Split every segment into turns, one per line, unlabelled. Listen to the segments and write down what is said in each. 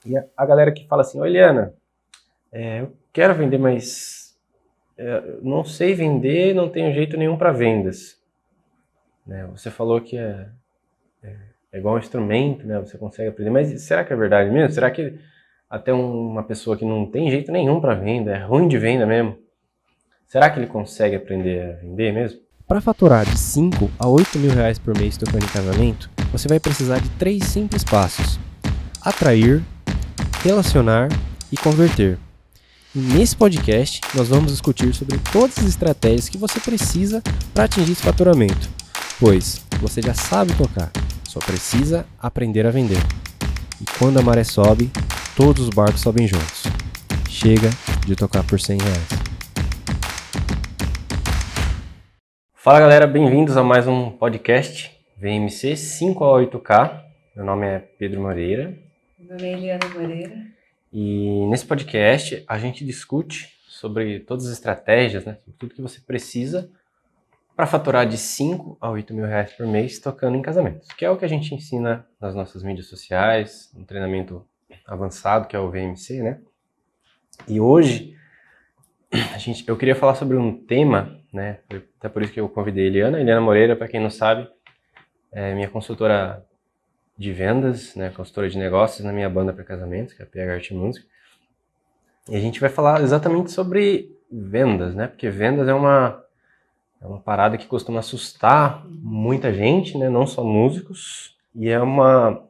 E a galera que fala assim, ô Eliana, eu quero vender, mas eu não sei vender, não tenho jeito nenhum para vendas. Né? Você falou que é igual um instrumento, né? Você consegue aprender, mas será que é verdade mesmo? Será que até uma pessoa que não tem jeito nenhum para venda, é ruim de venda mesmo, será que ele consegue aprender a vender mesmo? Para faturar de 5 a 8 mil reais por mês tocando em casamento, você vai precisar de 3 simples passos: atrair, relacionar e converter. E nesse podcast, nós vamos discutir sobre todas as estratégias que você precisa para atingir esse faturamento, pois você já sabe tocar, só precisa aprender a vender. E quando a maré sobe, todos os barcos sobem juntos. Chega de tocar por 100 reais. Fala galera, bem-vindos a mais um podcast VMC 5 a 8K. Meu nome é Pedro Moreira.
Meu nome é Eliana Moreira.
E nesse podcast a gente discute sobre todas as estratégias, né? Sobre tudo que você precisa para faturar de 5 a 8 mil reais por mês tocando em casamentos, que é o que a gente ensina nas nossas mídias sociais, no treinamento avançado, que é o VMC, né? E hoje eu queria falar sobre um tema, né? Até por isso que eu convidei a Eliana Moreira, para quem não sabe, é minha consultora de vendas, né? Consultora de negócios na minha banda para casamentos, que é a PH Arte Música. E a gente vai falar exatamente sobre vendas, né? Porque vendas é uma parada que costuma assustar muita gente, né? Não só músicos. E é uma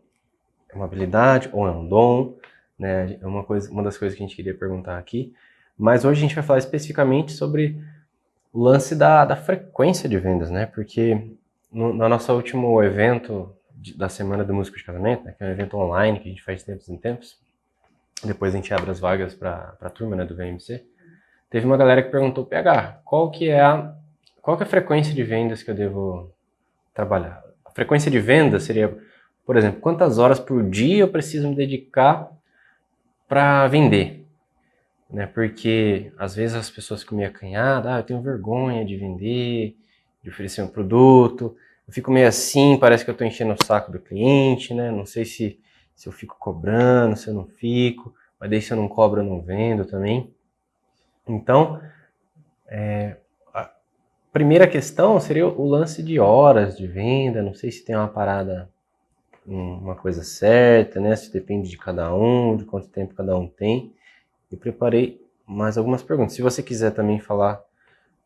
habilidade ou é um dom, né? É uma das coisas que a gente queria perguntar aqui. Mas hoje a gente vai falar especificamente sobre o lance da frequência de vendas, né? Porque no nosso último evento da Semana do Músico de Casamento, né? Que é um evento online que a gente faz de tempos em tempos, depois a gente abre as vagas para a turma, né, do VMC, teve uma galera que perguntou, PH, qual que é a frequência de vendas que eu devo trabalhar? A frequência de vendas seria, por exemplo, quantas horas por dia eu preciso me dedicar para vender? Né? Porque às vezes as pessoas ficam meio acanhadas, eu tenho vergonha de vender, de oferecer um produto, eu fico meio assim, parece que eu estou enchendo o saco do cliente, né? Não sei se eu fico cobrando, se eu não fico, mas daí se eu não cobro eu não vendo também. Então, a primeira questão seria o lance de horas de venda, não sei se tem uma parada, uma coisa certa, né? Se depende de cada um, de quanto tempo cada um tem. Eu preparei mais algumas perguntas. Se você quiser também falar,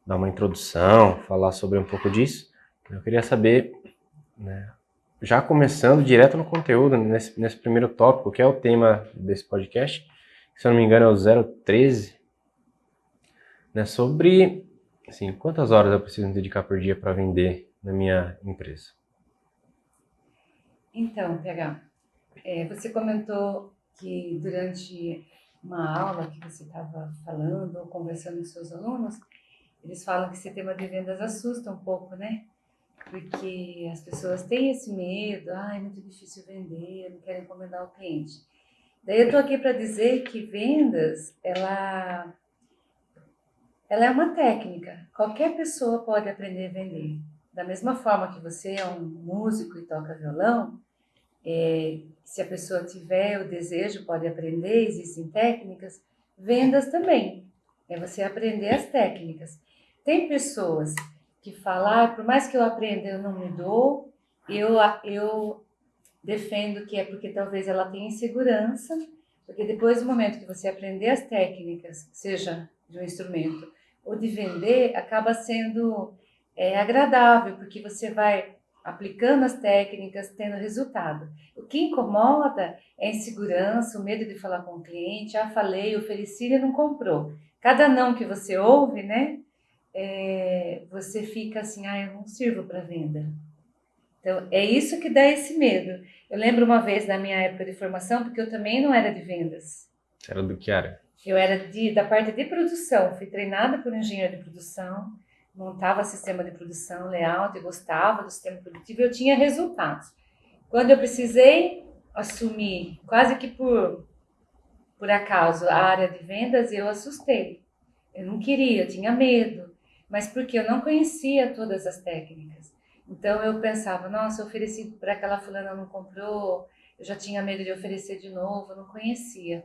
dar uma introdução, falar sobre um pouco disso, eu queria saber, né, já começando direto no conteúdo, nesse primeiro tópico, que é o tema desse podcast, que, se eu não me engano é o 013, né, sobre, assim, quantas horas eu preciso me dedicar por dia para vender na minha empresa.
Então, PH, você comentou que durante uma aula que você estava falando ou conversando com seus alunos, eles falam que esse tema de vendas assusta um pouco, né? Porque as pessoas têm esse medo, é muito difícil vender, não quero encomendar o cliente. Daí eu estou aqui para dizer que vendas, ela é uma técnica. Qualquer pessoa pode aprender a vender. Da mesma forma que você é um músico e toca violão, se a pessoa tiver o desejo, pode aprender, existem técnicas. Vendas também, é você aprender as técnicas. Tem pessoas que falam, por mais que eu aprenda, eu não me dou, eu defendo que é porque talvez ela tenha insegurança, porque depois do momento que você aprender as técnicas, seja de um instrumento ou de vender, acaba sendo agradável, porque você vai aplicando as técnicas, tendo resultado. O que incomoda é a insegurança, o medo de falar com o cliente, falei, ofereci e não comprou. Cada não que você ouve, né, você fica assim, eu não sirvo para venda. Então, é isso que dá esse medo. Eu lembro uma vez na minha época de formação, porque eu também não era de vendas.
Era do que era?
Eu era da parte de produção, fui treinada por engenheiro de produção, montava sistema de produção, layout, eu gostava do sistema produtivo, eu tinha resultados. Quando eu precisei assumir, quase que por acaso, a área de vendas, eu assustei. Eu não queria, eu tinha medo, mas porque eu não conhecia todas as técnicas. Então eu pensava, nossa, eu ofereci para aquela fulana, não comprou, eu já tinha medo de oferecer de novo, eu não conhecia.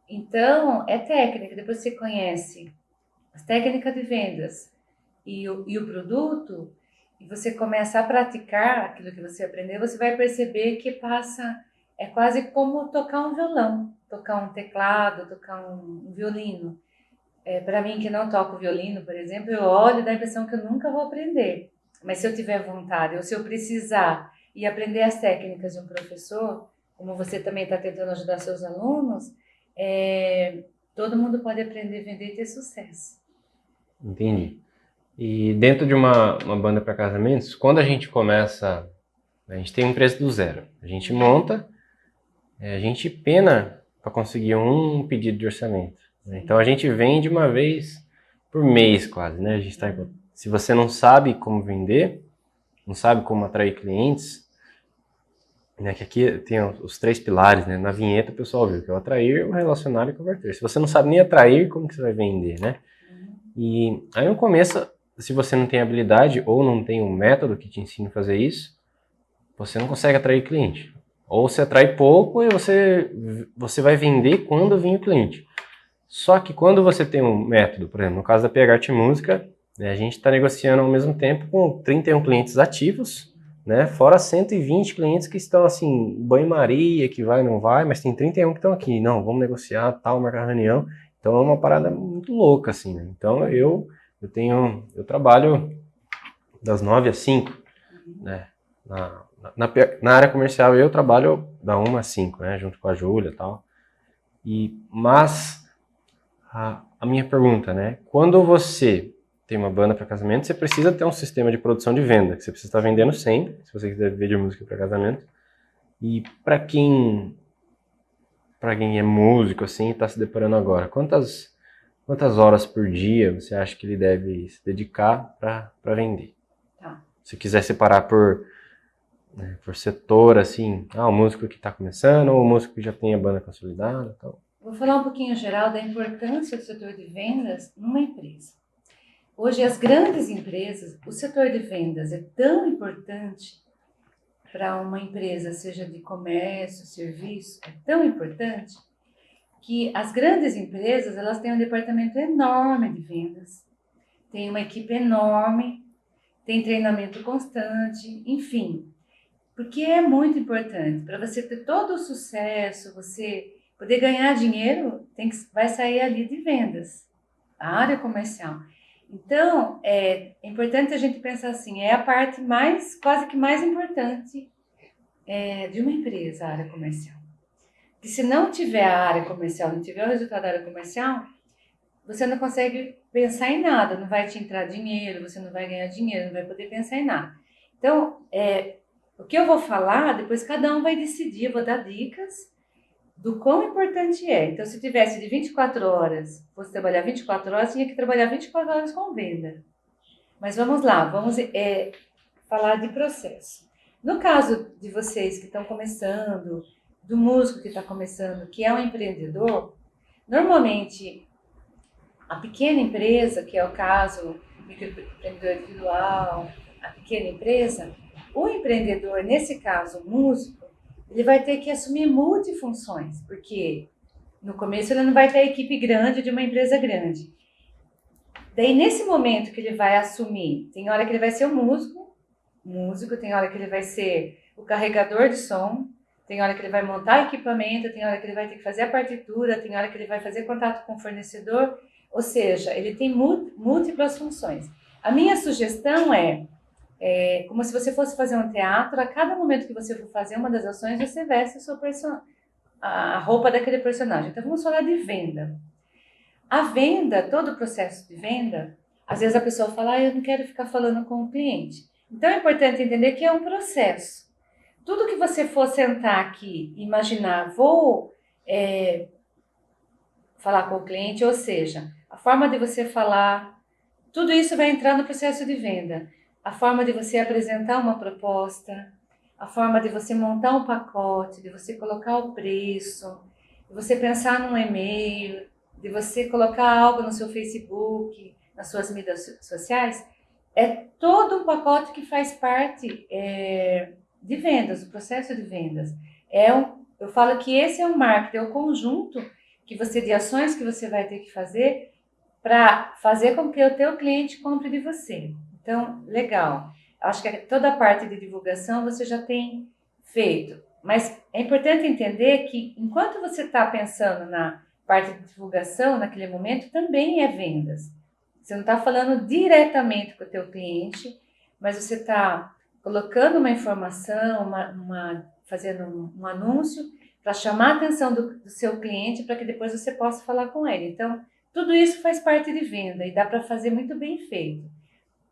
Então, é técnica. Depois você conhece as técnicas de vendas e o produto, e você começa a praticar aquilo que você aprendeu, você vai perceber que é quase como tocar um violão, tocar um teclado, tocar um violino. Para mim, que não toco violino, por exemplo, eu olho e dá a impressão que eu nunca vou aprender. Mas se eu tiver vontade, ou se eu precisar e aprender as técnicas de um professor, como você também está tentando ajudar seus alunos, todo mundo pode aprender a vender e ter sucesso.
Entendi. E dentro de uma banda para casamentos, quando a gente começa, a gente tem um preço do zero. A gente monta, a gente pena para conseguir um pedido de orçamento. Então a gente vende uma vez por mês quase, né? A gente se você não sabe como vender, não sabe como atrair clientes, né? Que aqui tem os 3 pilares, né? Na vinheta o pessoal viu que é o atrair, o relacionar e o converter. Se você não sabe nem atrair, como que você vai vender, né? E aí no começo, se você não tem habilidade ou não tem um método que te ensine a fazer isso, você não consegue atrair cliente. Ou você atrai pouco e você vai vender quando vir o cliente. Só que quando você tem um método, por exemplo, no caso da PH Arte Música, né, a gente está negociando ao mesmo tempo com 31 clientes ativos, né, fora 120 clientes que estão assim, banho-maria, que vai, não vai, mas tem 31 que estão aqui. Não, vamos negociar, tal, marcar reunião. Então é uma parada muito louca, assim, né? Então eu trabalho das 9 às 5, né? Na área comercial eu trabalho da 1 às 5, né? Junto com a Júlia e tal. Mas a minha pergunta, né? Quando você tem uma banda para casamento, você precisa ter um sistema de produção de venda, que você precisa estar vendendo sempre, se você quiser viver de música para casamento. E para quem é músico, assim, está se deparando agora, quantas horas por dia você acha que ele deve se dedicar para vender?
Tá.
Se quiser separar por setor, assim, o músico que está começando, ou o músico que já tem a banda consolidada, tal.
Vou falar um pouquinho geral da importância do setor de vendas numa empresa. Hoje, as grandes empresas, o setor de vendas é tão importante para uma empresa, seja de comércio, serviço, é tão importante que as grandes empresas, elas têm um departamento enorme de vendas, tem uma equipe enorme, tem treinamento constante, enfim, porque é muito importante. Para você ter todo o sucesso, você poder ganhar dinheiro, vai sair ali de vendas, a área comercial. Então, é importante a gente pensar assim, é a parte quase que mais importante de uma empresa, a área comercial. Porque se não tiver a área comercial, não tiver o resultado da área comercial, você não consegue pensar em nada, não vai te entrar dinheiro, você não vai ganhar dinheiro, não vai poder pensar em nada. Então, o que eu vou falar, depois cada um vai decidir, eu vou dar dicas do quão importante é. Então, se tivesse de 24 horas, fosse trabalhar 24 horas, tinha que trabalhar 24 horas com venda. Mas vamos lá, vamos falar de processo. No caso de vocês que estão começando, do músico que está começando, que é um empreendedor, normalmente a pequena empresa, que é o caso microempreendedor individual, a pequena empresa, o empreendedor, nesse caso o músico, ele vai ter que assumir multifunções, porque no começo ele não vai ter a equipe grande de uma empresa grande. Daí, nesse momento que ele vai assumir, tem hora que ele vai ser o músico, tem hora que ele vai ser o carregador de som, tem hora que ele vai montar equipamento, tem hora que ele vai ter que fazer a partitura, tem hora que ele vai fazer contato com o fornecedor, ou seja, ele tem múltiplas funções. A minha sugestão é como se você fosse fazer um teatro, a cada momento que você for fazer uma das ações, você veste a roupa daquele personagem. Então, vamos falar de venda. A venda, todo o processo de venda, às vezes a pessoa fala, eu não quero ficar falando com o cliente. Então, é importante entender que é um processo. Tudo que você for sentar aqui e imaginar, vou falar com o cliente, ou seja, a forma de você falar, tudo isso vai entrar no processo de venda. A forma de você apresentar uma proposta, a forma de você montar um pacote, de você colocar o preço, de você pensar num e-mail, de você colocar algo no seu Facebook, nas suas mídias sociais, é todo um pacote que faz parte de vendas, do processo de vendas. Eu falo que esse é um marketing, é o conjunto de ações que você vai ter que fazer para fazer com que o teu cliente compre de você. Então, legal. Acho que toda a parte de divulgação você já tem feito. Mas é importante entender que enquanto você está pensando na parte de divulgação, naquele momento, também é vendas. Você não está falando diretamente com o teu cliente, mas você está colocando uma informação, fazendo um anúncio para chamar a atenção do seu cliente para que depois você possa falar com ele. Então, tudo isso faz parte de venda e dá para fazer muito bem feito.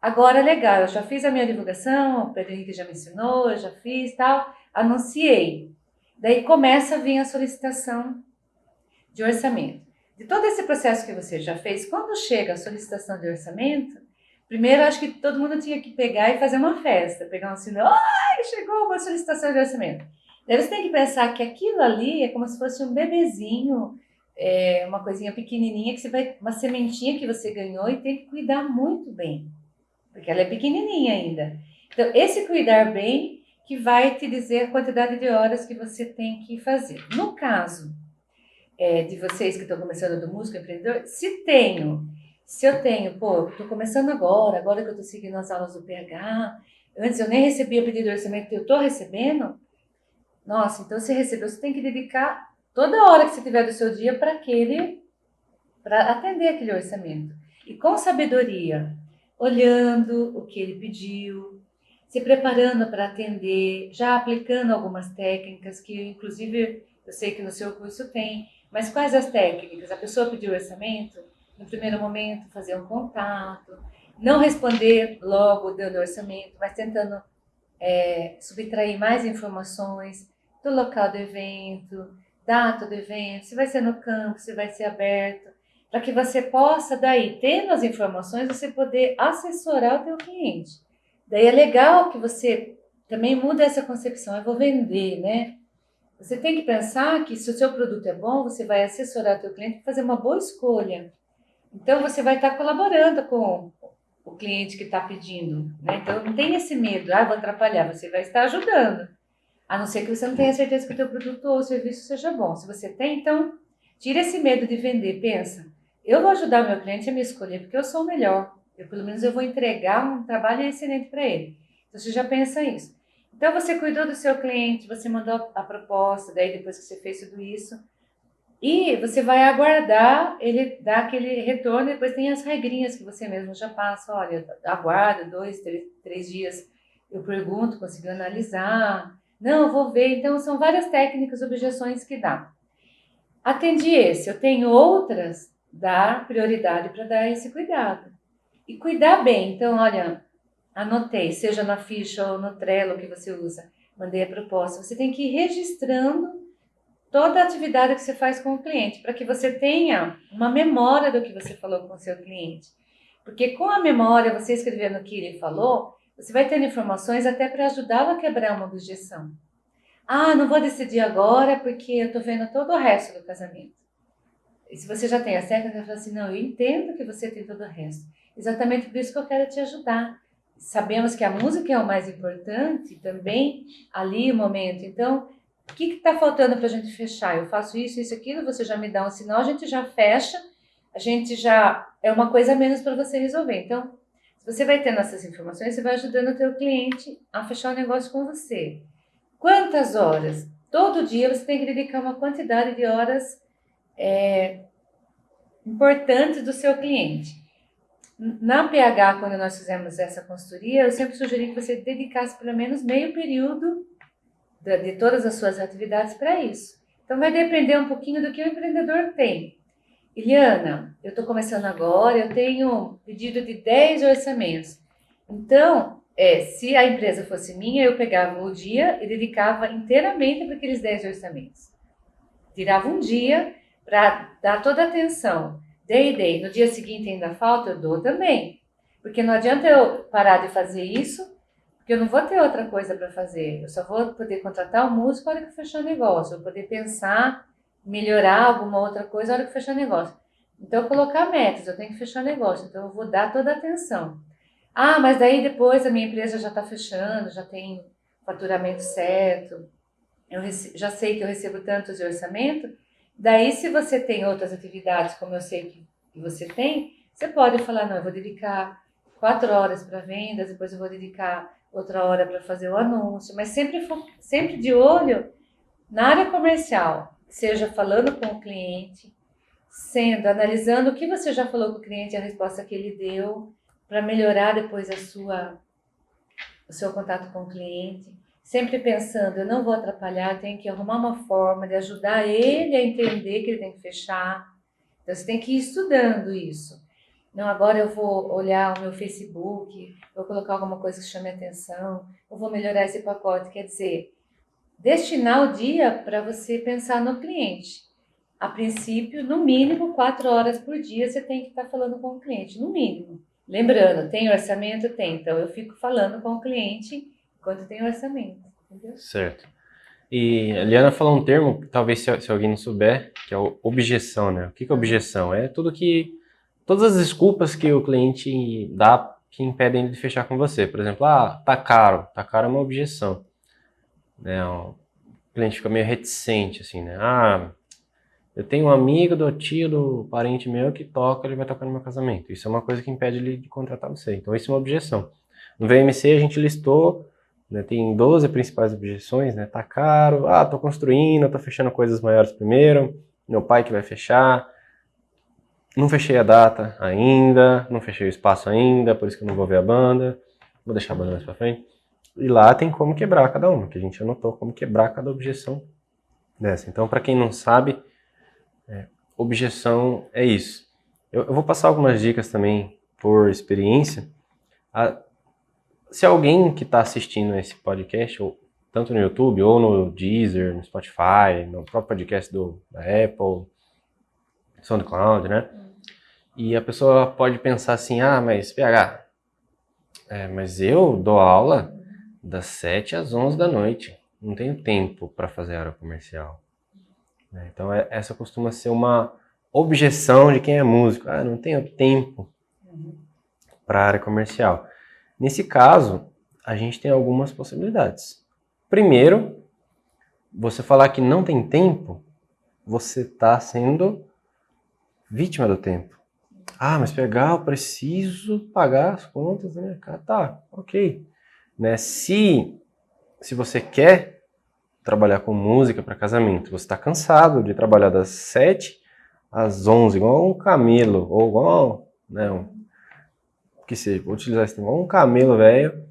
Agora, legal, eu já fiz a minha divulgação, o Pedro Henrique já me ensinou, eu já fiz tal, anunciei. Daí começa a vir a solicitação de orçamento. De todo esse processo que você já fez, quando chega a solicitação de orçamento, primeiro acho que todo mundo tinha que pegar e fazer uma festa, pegar um sinal, ai, chegou uma solicitação de orçamento. Daí você tem que pensar que aquilo ali é como se fosse um bebezinho, uma coisinha pequenininha, uma sementinha que você ganhou e tem que cuidar muito bem, porque ela é pequenininha ainda. Então, esse cuidar bem que vai te dizer a quantidade de horas que você tem que fazer. No caso de vocês que estão começando do músico empreendedor, se eu tenho, estou começando agora que eu estou seguindo as aulas do PH, antes eu nem recebia pedido de orçamento, eu estou recebendo, nossa, então você recebeu, você tem que dedicar toda hora que você tiver do seu dia para atender aquele orçamento. E com sabedoria, olhando o que ele pediu, se preparando para atender, já aplicando algumas técnicas que, inclusive, eu sei que no seu curso tem, mas quais as técnicas? A pessoa pediu orçamento, no primeiro momento fazer um contato, não responder logo dando orçamento, mas tentando subtrair mais informações do local do evento, data do evento, se vai ser no campo, se vai ser aberto, para que você possa daí, tendo as informações, você poder assessorar o teu cliente. Daí é legal que você também muda essa concepção, eu vou vender, né? Você tem que pensar que se o seu produto é bom, você vai assessorar o teu cliente para fazer uma boa escolha. Então, você vai estar colaborando com o cliente que está pedindo, né? Então, não tem esse medo, vou atrapalhar, você vai estar ajudando. A não ser que você não tenha certeza que o teu produto ou serviço seja bom. Se você tem, então, tira esse medo de vender, pensa, eu vou ajudar o meu cliente a me escolher porque eu sou o melhor. Pelo menos eu vou entregar um trabalho excelente para ele. Então, você já pensa isso. Então, você cuidou do seu cliente, você mandou a proposta, daí depois que você fez tudo isso, e você vai aguardar ele dar aquele retorno, depois tem as regrinhas que você mesmo já passa, olha, aguarda 2, 3 dias, eu pergunto, consigo analisar, não, eu vou ver, então são várias técnicas, objeções que dá. Atendi esse, eu tenho outras, dá prioridade para dar esse cuidado. E cuidar bem, então, olha, anotei, seja na ficha ou no Trello que você usa, mandei a proposta, você tem que ir registrando toda a atividade que você faz com o cliente, para que você tenha uma memória do que você falou com o seu cliente. Porque com a memória, você escrevendo o que ele falou, você vai tendo informações até para ajudá-lo a quebrar uma objeção. Não vou decidir agora porque eu estou vendo todo o resto do casamento. E se você já tem a técnica, você fala assim, não, eu entendo que você tem todo o resto. Exatamente por isso que eu quero te ajudar. Sabemos que a música é o mais importante também, ali o momento. Então, o que está faltando para a gente fechar? Eu faço isso, isso, aquilo, você já me dá um sinal, a gente já fecha, a gente já é uma coisa a menos para você resolver. Então, se você vai tendo essas informações, você vai ajudando o teu cliente a fechar o negócio com você. Quantas horas? Todo dia você tem que dedicar uma quantidade de horas importantes do seu cliente. Na PH, quando nós fizemos essa consultoria, eu sempre sugeri que você dedicasse pelo menos meio período de todas as suas atividades para isso. Então, vai depender um pouquinho do que o empreendedor tem. Eliana, eu estou começando agora, eu tenho pedido de 10 orçamentos. Então, se a empresa fosse minha, eu pegava o dia e dedicava inteiramente para aqueles 10 orçamentos. Tirava um dia para dar toda a atenção. Dei. No dia seguinte ainda falta, eu dou também. Porque não adianta eu parar de fazer isso, porque eu não vou ter outra coisa para fazer. Eu só vou poder contratar um músico na hora que fechar o negócio. Eu vou poder pensar, melhorar alguma outra coisa na hora que fechar o negócio. Então, colocar metas, eu tenho que fechar o negócio. Então, eu vou dar toda a atenção. Mas daí depois a minha empresa já está fechando, já tem faturamento certo. já sei que eu recebo tantos de orçamento. Daí, se você tem outras atividades, como eu sei que você tem, você pode falar, não, eu vou dedicar 4 horas para vendas, depois eu vou dedicar outra hora para fazer o anúncio, mas sempre de olho na área comercial, seja falando com o cliente, analisando o que você já falou com o cliente, a resposta que ele deu, para melhorar depois o seu contato com o cliente. Sempre pensando, eu não vou atrapalhar, eu tenho que arrumar uma forma de ajudar ele a entender que ele tem que fechar. Então, você tem que ir estudando isso. Não, agora eu vou olhar o meu Facebook, vou colocar alguma coisa que chame a atenção, eu vou melhorar esse pacote. Quer dizer, destinar o dia para você pensar no cliente. A princípio, no mínimo 4 horas por dia você tem que estar falando com o cliente, no mínimo. Lembrando, tem orçamento? Tem. Então, eu fico falando com o cliente enquanto tem orçamento, entendeu?
Certo. E a Liana falou um termo, que talvez se alguém não souber, que é objeção, né? O que é objeção? É todas as desculpas que o cliente dá que impedem ele de fechar com você. Por exemplo, tá caro é uma objeção. Né? O cliente fica meio reticente, assim, né? Eu tenho um amigo do tio, do parente meu que ele vai tocar no meu casamento. Isso é uma coisa que impede ele de contratar você. Então, isso é uma objeção. No VMC, a gente listou, né, tem 12 principais objeções, né? Tá caro, tô construindo, tô fechando coisas maiores primeiro, meu pai que vai fechar, não fechei a data ainda, não fechei o espaço ainda, por isso que eu não vou ver a banda, vou deixar a banda mais pra frente. E lá tem como quebrar cada uma, que a gente anotou como quebrar cada objeção dessa. Então, para quem não sabe, objeção é isso. Eu vou passar algumas dicas também por experiência. Se alguém que está assistindo esse podcast, ou tanto no YouTube, ou no Deezer, no Spotify, no próprio podcast da Apple, SoundCloud, né? E a pessoa pode pensar assim, mas PH, mas eu dou aula das 7 às 11 da noite. Não tenho tempo para fazer área comercial. Então essa costuma ser uma objeção de quem é músico. Não tenho tempo para área comercial. Nesse caso, a gente tem algumas possibilidades. Primeiro, você falar que não tem tempo, você está sendo vítima do tempo. Mas pegar, eu preciso pagar as contas, né? Tá, ok. Né? Se você quer trabalhar com música para casamento, você está cansado de trabalhar das 7 às 11, igual um camelo, ou igual, né, que seja, vou utilizar esse termo, igual um camelo velho,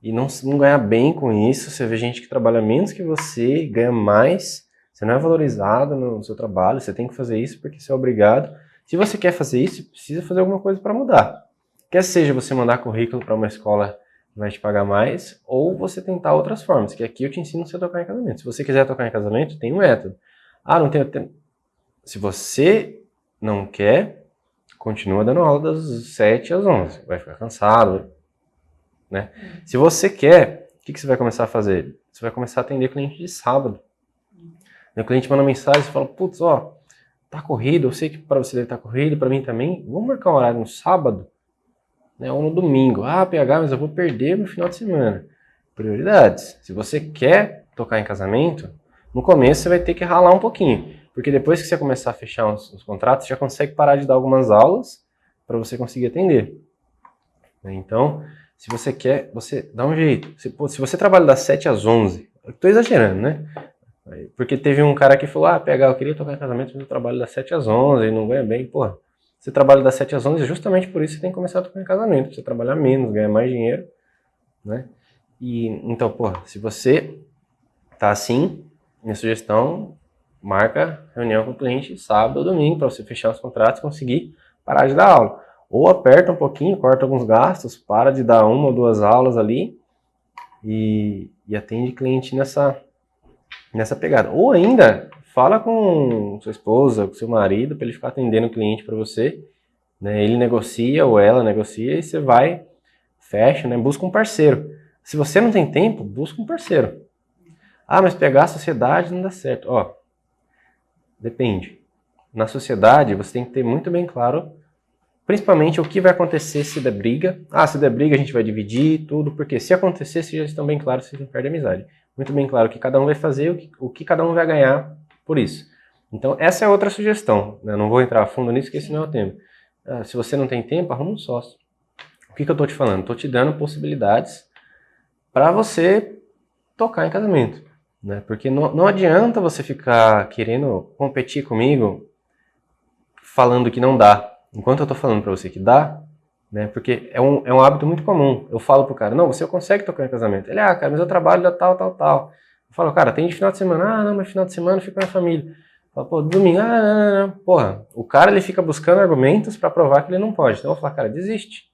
e não ganhar bem com isso. Você vê gente que trabalha menos que você, ganha mais, você não é valorizado no seu trabalho, você tem que fazer isso porque você é obrigado. Se você quer fazer isso, você precisa fazer alguma coisa para mudar. Quer seja você mandar currículo para uma escola que vai te pagar mais, ou você tentar outras formas, que aqui eu te ensino você a tocar em casamento. Se você quiser tocar em casamento, tem um método. Não tenho tempo. Se você não quer, continua dando aula das 7 às 11. Vai ficar cansado, né? Se você quer, o que você vai começar a fazer? Você vai começar a atender cliente de sábado. O cliente manda mensagem e fala, putz, tá corrido, eu sei que para você deve estar corrido, para mim também. Vamos marcar um horário no sábado, né, ou no domingo. PH, mas eu vou perder no final de semana. Prioridades. Se você quer tocar em casamento, no começo você vai ter que ralar um pouquinho. Porque depois que você começar a fechar os contratos, você já consegue parar de dar algumas aulas para você conseguir atender. Então, se você quer, você dá um jeito. Se você trabalha das 7 às 11, eu estou exagerando, né? Porque teve um cara que falou, PH, eu queria tocar em casamento, mas eu trabalho das 7 às 11 e não ganha bem. Porra, você trabalha das 7 às 11, justamente por isso você tem que começar a tocar em casamento, pra você trabalhar menos, ganhar mais dinheiro, né? E, então, se você tá assim, minha sugestão, marca reunião com o cliente sábado ou domingo para você fechar os contratos e conseguir parar de dar aula. Ou aperta um pouquinho, corta alguns gastos, para de dar 1 ou 2 aulas ali e atende cliente nessa pegada. Ou ainda, fala com sua esposa, com seu marido, para ele ficar atendendo o cliente para você. Né? Ele negocia ou ela negocia e você vai, fecha, né? Busca um parceiro. Se você não tem tempo, busca um parceiro. Mas pegar a sociedade não dá certo. Depende. Na sociedade, você tem que ter muito bem claro, principalmente o que vai acontecer se der briga. Se der briga, a gente vai dividir tudo, porque se acontecer, vocês já estão bem claros, vocês não perdem a amizade. muito bem claro o que cada um vai fazer, o que cada um vai ganhar por isso. Então, essa é outra sugestão, né? Não vou entrar a fundo nisso, porque esse não é o tema. Se você não tem tempo, arruma um sócio. O que eu estou te falando? Estou te dando possibilidades para você tocar em casamento, né? Porque não adianta você ficar querendo competir comigo falando que não dá. Enquanto eu estou falando para você que dá, né? Porque é um hábito muito comum. Eu falo pro cara, não, você consegue tocar em casamento. Ele, cara, mas eu trabalho da tal, tal, tal. Eu falo, cara, tem de final de semana. Não, mas final de semana fica com a família. Eu falo, pô, domingo, não. Porra, o cara, ele fica buscando argumentos para provar que ele não pode. Então eu falo, cara, desiste.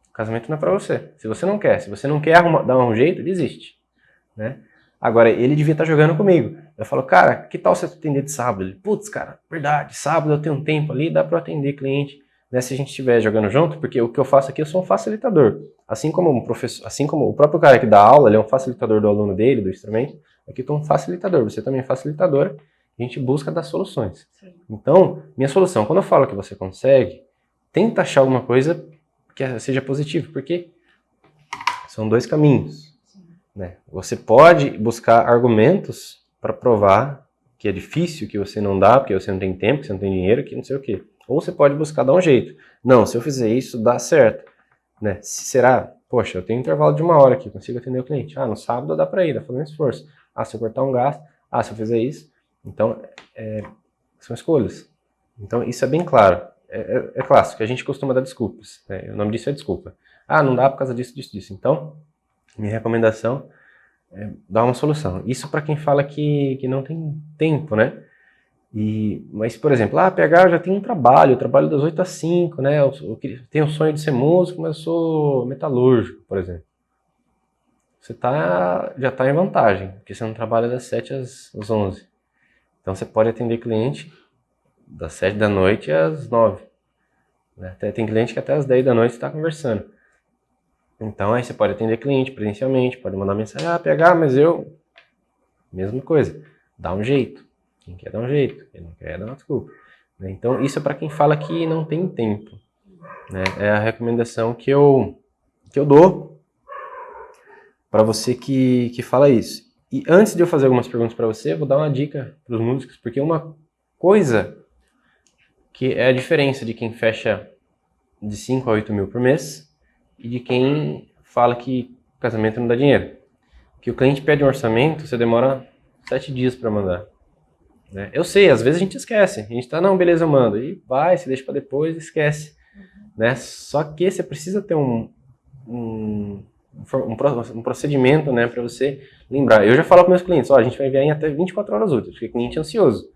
O casamento não é para você. Se você não quer dar um jeito, desiste, né? Agora, ele devia estar jogando comigo. Eu falo, cara, que tal você atender de sábado? Ele, putz, cara, verdade, sábado eu tenho um tempo ali, dá para atender cliente, né, se a gente estiver jogando junto, porque o que eu faço aqui, eu sou um facilitador. Assim como um professor, assim como o próprio cara que dá aula, ele é um facilitador do aluno dele, do instrumento, aqui eu estou um facilitador, você também é facilitadora, a gente busca dar soluções. Sim. Então, minha solução, quando eu falo que você consegue, tenta achar alguma coisa que seja positiva, porque são dois caminhos. Né? Você pode buscar argumentos para provar que é difícil, que você não dá, porque você não tem tempo, que você não tem dinheiro, que não sei o quê. Ou você pode buscar dar um jeito. Não, se eu fizer isso, dá certo. Né? Será? Poxa, eu tenho um intervalo de 1 hora aqui, consigo atender o cliente. No sábado dá para ir, dá fazendo esforço. Se eu cortar um gasto. Se eu fizer isso. Então, são escolhas. Então, isso é bem claro. É clássico, a gente costuma dar desculpas. Né? O nome disso é desculpa. Não dá por causa disso, disso, disso. Então, minha recomendação é dar uma solução. Isso para quem fala que não tem tempo, né? Mas, por exemplo, PH, eu já tenho um trabalho, eu trabalho das 8 às 5, né? Eu tenho o sonho de ser músico, mas eu sou metalúrgico, por exemplo. Você já está em vantagem, porque você não trabalha das 7 às 11. Então você pode atender cliente das 7 da noite às 9. Né? Tem cliente que até às 10 da noite está conversando. Então aí você pode atender cliente presencialmente, pode mandar mensagem, PH, mas eu... Mesma coisa, dá um jeito. Quem quer dar um jeito, quem não quer dá uma desculpa. Né? Então isso é para quem fala que não tem tempo. Né? É a recomendação que eu dou para você que fala isso. E antes de eu fazer algumas perguntas para você, eu vou dar uma dica para os músicos, porque uma coisa que é a diferença de quem fecha de 5 a 8 mil por mês e de quem fala que casamento não dá dinheiro. Que o cliente pede um orçamento, você demora 7 dias para mandar. Né? Eu sei, às vezes a gente esquece. A gente não, beleza, eu mando. E vai, se deixa para depois, esquece. Né? Só que você precisa ter um procedimento, né, para você lembrar. Eu já falo para meus clientes, a gente vai enviar em até 24 horas úteis, porque o cliente é ansioso.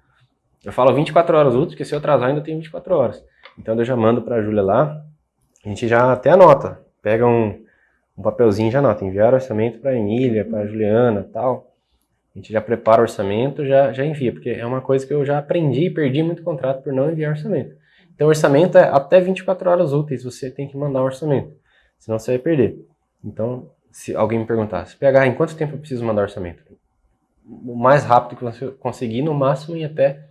Eu falo 24 horas úteis, porque se eu atrasar ainda tem 24 horas. Então eu já mando para a Júlia lá, a gente já até anota, pega um papelzinho e já anota, enviar orçamento para a Emília, para a Juliana e tal. A gente já prepara o orçamento, já envia, porque é uma coisa que eu já aprendi e perdi muito contrato por não enviar orçamento. Então orçamento é até 24 horas úteis, você tem que mandar um orçamento, senão você vai perder. Então, se alguém me perguntasse, PH, em quanto tempo eu preciso mandar orçamento? O mais rápido que você conseguir, no máximo em até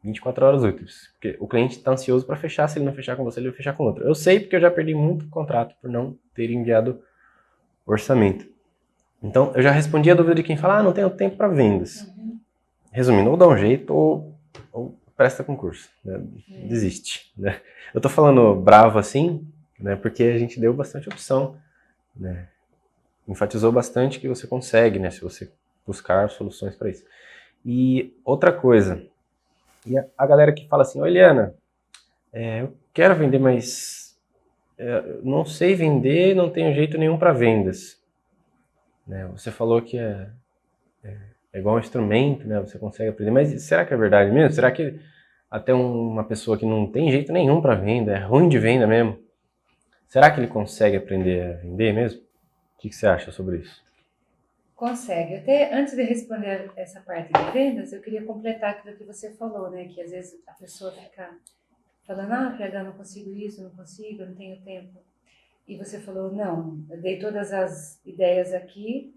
24 horas úteis. Porque o cliente está ansioso para fechar, se ele não fechar com você, ele vai fechar com outro. Eu sei porque eu já perdi muito contrato por não ter enviado orçamento. Então, eu já respondi a dúvida de quem fala, não tenho tempo para vendas. Resumindo, ou dá um jeito ou presta concurso. Né? Desiste. Né? Eu tô falando bravo assim, né, porque a gente deu bastante opção. Né? Enfatizou bastante que você consegue, né, se você buscar soluções para isso. E outra coisa, e a galera que fala assim, Eliana, eu quero vender, mas não sei vender, não tenho jeito nenhum para vendas. Né? Você falou que é igual um instrumento, né? Você consegue aprender, mas será que é verdade mesmo? Será que até uma pessoa que não tem jeito nenhum para venda, é ruim de venda mesmo, será que ele consegue aprender a vender mesmo? O que você acha sobre isso?
Consegue. Até antes de responder essa parte de vendas, eu queria completar aquilo que você falou, né? Que às vezes a pessoa fica falando, PH, não consigo isso, não consigo, não tenho tempo. E você falou, não, eu dei todas as ideias aqui,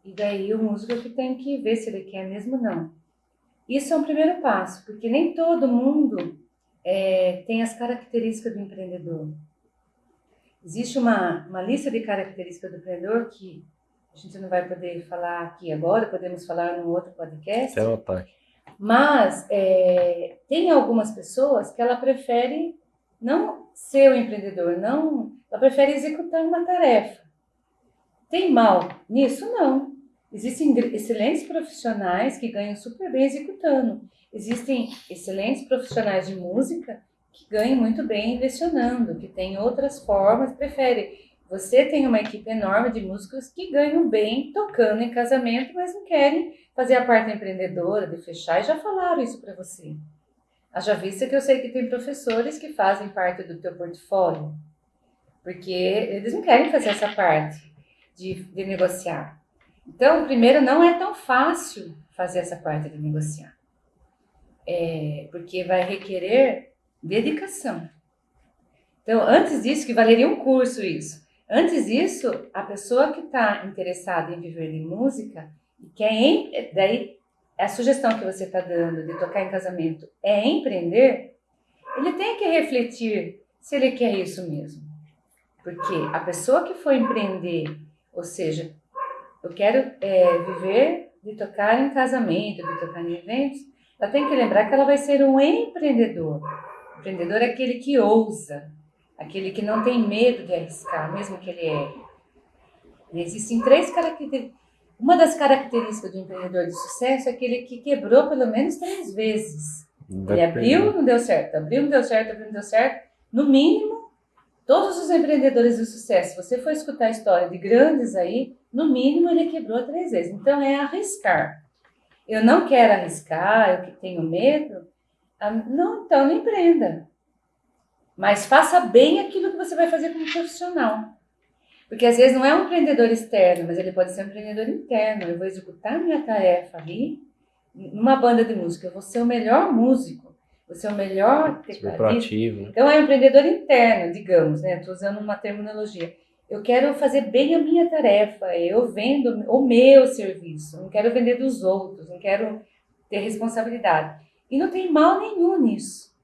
e daí o músico que tem que ver se ele quer mesmo ou não. Isso é um primeiro passo, porque nem todo mundo tem as características do empreendedor. Existe uma lista de características do empreendedor que a gente não vai poder falar aqui agora, podemos falar num outro podcast.
Até anotar aqui.
Mas tem algumas pessoas que ela prefere não ser o empreendedor, não, ela prefere executar uma tarefa. Tem mal nisso? Não. Existem excelentes profissionais que ganham super bem executando. Existem excelentes profissionais de música que ganham muito bem lecionando, que têm outras formas, prefere. Você tem uma equipe enorme de músicos que ganham bem tocando em casamento, mas não querem fazer a parte empreendedora, de fechar, e já falaram isso para você. Haja vista que eu sei que tem professores que fazem parte do teu portfólio, porque eles não querem fazer essa parte de negociar. Então, primeiro, não é tão fácil fazer essa parte de negociar, porque vai requerer dedicação. Então, antes disso, que valeria um curso isso. Antes disso, a pessoa que está interessada em viver de música, e quer, daí a sugestão que você está dando de tocar em casamento é empreender, ele tem que refletir se ele quer isso mesmo. Porque a pessoa que for empreender, ou seja, eu quero viver de tocar em casamento, de tocar em eventos, ela tem que lembrar que ela vai ser um empreendedor. O empreendedor é aquele que ousa, aquele que não tem medo de arriscar, mesmo que ele erre. Existem 3 características. Uma das características do empreendedor de sucesso é aquele que quebrou pelo menos 3 vezes. Ele abriu, não deu certo, abriu, não deu certo, abriu, não deu certo. No mínimo, todos os empreendedores de sucesso, se você for escutar a história de grandes aí, no mínimo ele quebrou 3 vezes. Então é arriscar. Eu não quero arriscar, eu que tenho medo. Não, então não empreenda. Mas faça bem aquilo que você vai fazer como profissional. Porque às vezes não é um empreendedor externo, mas ele pode ser um empreendedor interno. Eu vou executar minha tarefa ali, numa banda de música. Eu vou ser o melhor músico, vou ser o melhor
tecladista. Né?
Então é um empreendedor interno, digamos, né? Estou usando uma terminologia. Eu quero fazer bem a minha tarefa, eu vendo o meu serviço, não quero vender dos outros, não quero ter responsabilidade. E não tem mal nenhum nisso.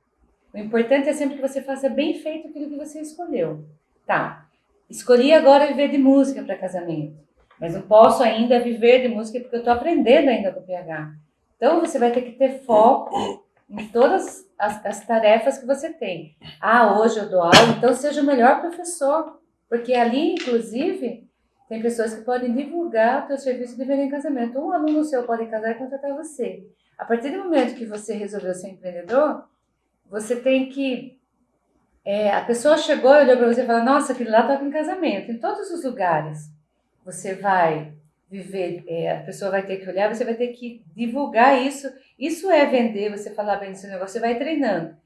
O importante é sempre que você faça bem feito aquilo que você escolheu. Tá, escolhi agora viver de música para casamento, mas não posso ainda viver de música porque eu estou aprendendo ainda com o PH. Então você vai ter que ter foco em todas as tarefas que você tem. Hoje eu dou aula, então seja o melhor professor, porque ali, inclusive, tem pessoas que podem divulgar o teu serviço de venda em casamento. Um aluno seu pode casar e contratar você. A partir do momento que você resolveu ser empreendedor, você tem que... a pessoa chegou e olhou para você e falou, nossa, aquele lá toca em casamento. Em todos os lugares você vai viver, a pessoa vai ter que olhar, você vai ter que divulgar isso. Isso é vender, você falar bem do seu negócio, você vai treinando.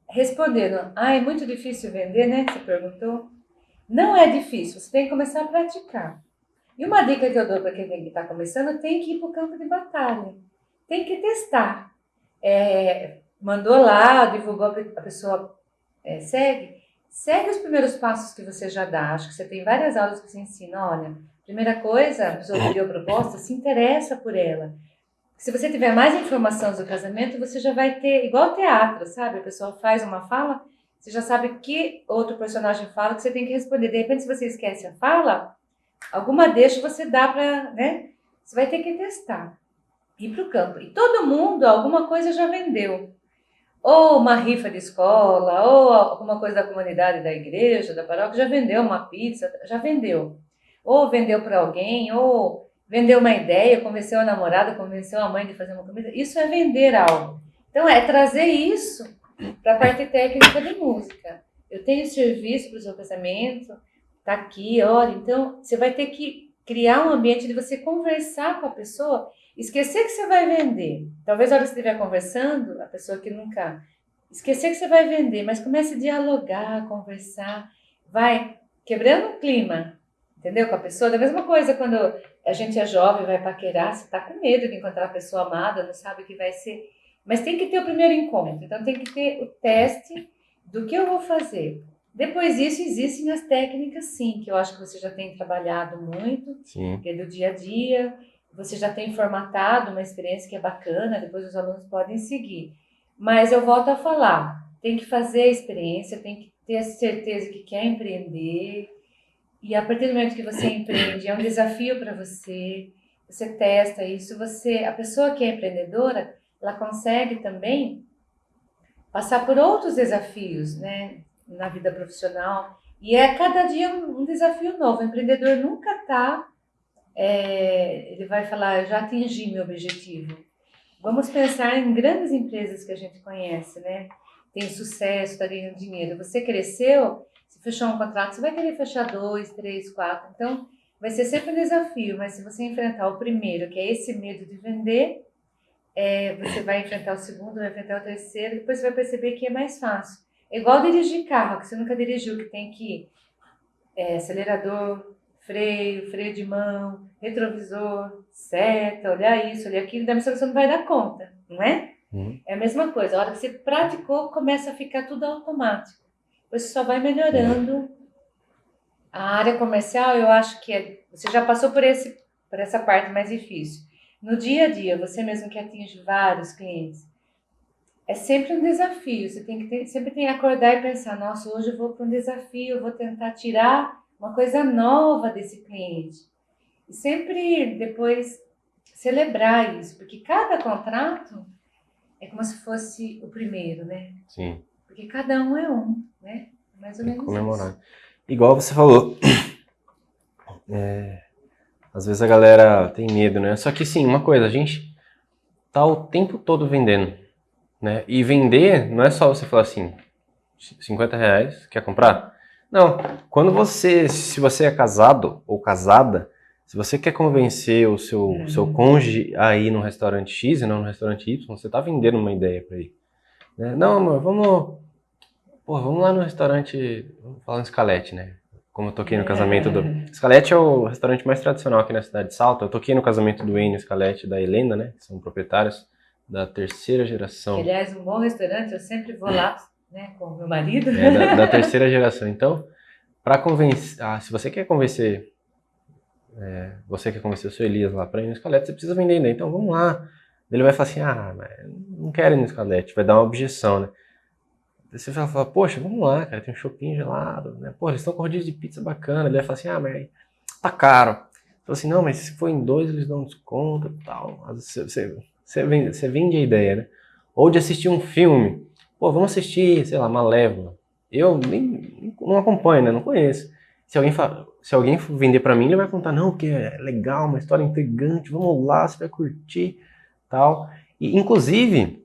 Respondendo, é muito difícil vender, né? Você perguntou. Não é difícil, você tem que começar a praticar. E uma dica que eu dou para quem está começando, tem que ir para o campo de batalha. Tem que testar. Mandou lá, divulgou, a pessoa segue os primeiros passos que você já dá. Acho que você tem várias aulas que você ensina. Olha, primeira coisa, a pessoa que deu a proposta, se interessa por ela. Se você tiver mais informação do casamento, você já vai ter, igual teatro, sabe? A pessoa faz uma fala, você já sabe que outro personagem fala, que você tem que responder. De repente, se você esquece a fala, alguma deixa você dá para, né? Você vai ter que testar. Ir para o campo. E todo mundo, alguma coisa já vendeu. Ou uma rifa de escola, ou alguma coisa da comunidade, da igreja, da paróquia, já vendeu uma pizza, já vendeu. Ou vendeu para alguém, ou vendeu uma ideia, convenceu a namorada, convenceu a mãe de fazer uma comida. Isso é vender algo. Então, é trazer isso para a parte técnica de música. Eu tenho serviço para o seu casamento, tá aqui, olha. Então, você vai ter que criar um ambiente de você conversar com a pessoa. Esquecer que você vai vender. Talvez na hora que você estiver conversando, a pessoa que nunca... Esquecer que você vai vender, mas comece a dialogar, conversar. Vai quebrando o clima, entendeu? Com a pessoa. Da mesma coisa quando a gente é jovem, vai paquerar, você está com medo de encontrar a pessoa amada, não sabe o que vai ser. Mas tem que ter o primeiro encontro. Então tem que ter o teste do que eu vou fazer. Depois disso, existem as técnicas, sim, que eu acho que você já tem trabalhado muito,
Sim.
que é do dia a dia. Você já tem formatado uma experiência que é bacana, depois os alunos podem seguir. Mas eu volto a falar, tem que fazer a experiência, tem que ter a certeza que quer empreender, E a partir do momento que você empreende, é um desafio para você, você testa isso, a pessoa que é empreendedora, ela consegue também passar por outros desafios, né, na vida profissional. E é cada dia um desafio novo. O empreendedor nunca está, ele vai falar, eu já atingi meu objetivo. Vamos pensar em grandes empresas que a gente conhece, né? Tem sucesso, está ganhando dinheiro. Você cresceu, se fechou um contrato, você vai querer fechar 2, 3, 4. Então, vai ser sempre um desafio, mas se você enfrentar o primeiro, que é esse medo de vender, você vai enfrentar o segundo, vai enfrentar o terceiro, depois você vai perceber que é mais fácil. É igual dirigir carro, que você nunca dirigiu, que tem que acelerador, freio de mão, retrovisor, seta, olhar isso, olhar aquilo, da missão que você não vai dar conta, não é? É a mesma coisa, a hora que você praticou, começa a ficar tudo automático. Depois você só vai melhorando. A área comercial, eu acho que você já passou por essa parte mais difícil. No dia a dia, você mesmo que atinge vários clientes, é sempre um desafio. Você sempre tem que acordar e pensar, nossa, hoje eu vou para um desafio, eu vou tentar tirar uma coisa nova desse cliente. E sempre depois celebrar isso, porque cada contrato é como se fosse o primeiro, né?
Sim.
Porque cada um é um, né? Mais ou menos
Comemorar.
isso.
Igual você falou, às vezes a galera tem medo, né? Só que sim, uma coisa, a gente tá o tempo todo vendendo, né? E vender não é só você falar assim, R$ 50, quer comprar? Não, se você é casado ou casada, se você quer convencer o seu cônjuge a ir no restaurante X e não no restaurante Y, você tá vendendo uma ideia para ele. Né? Não, amor, vamos lá no restaurante, vamos falar no Scalete, né? Como eu toquei no casamento do... Scalete é o restaurante mais tradicional aqui na cidade de Salto. Eu toquei no casamento do Enio Scalete e da Helena, né? Que são proprietários da terceira geração.
Que, aliás, um bom restaurante, eu sempre vou lá, né, com o meu marido.
Da terceira geração. Então, para convencer... se você quer convencer... você quer convencer o seu Elias lá para ir no Scalete, você precisa vender, né? Então, vamos lá. Ele vai falar assim, mas não quero ir no Scalete. Vai dar uma objeção, né? Você vai falar, poxa, vamos lá, cara, tem um shopping gelado, né? Pô, eles estão com rodízio de pizza bacana. Ele vai falar assim, mas tá caro. Fala assim, não, mas se for em 2, eles dão um desconto e tal. Você vende a ideia, né? Ou de assistir um filme. Pô, vamos assistir, sei lá, Malévola. Eu nem não acompanho, né? Não conheço. Se alguém for vender pra mim, ele vai contar, não, porque é legal, uma história intrigante, vamos lá, você vai curtir, tal. E, inclusive,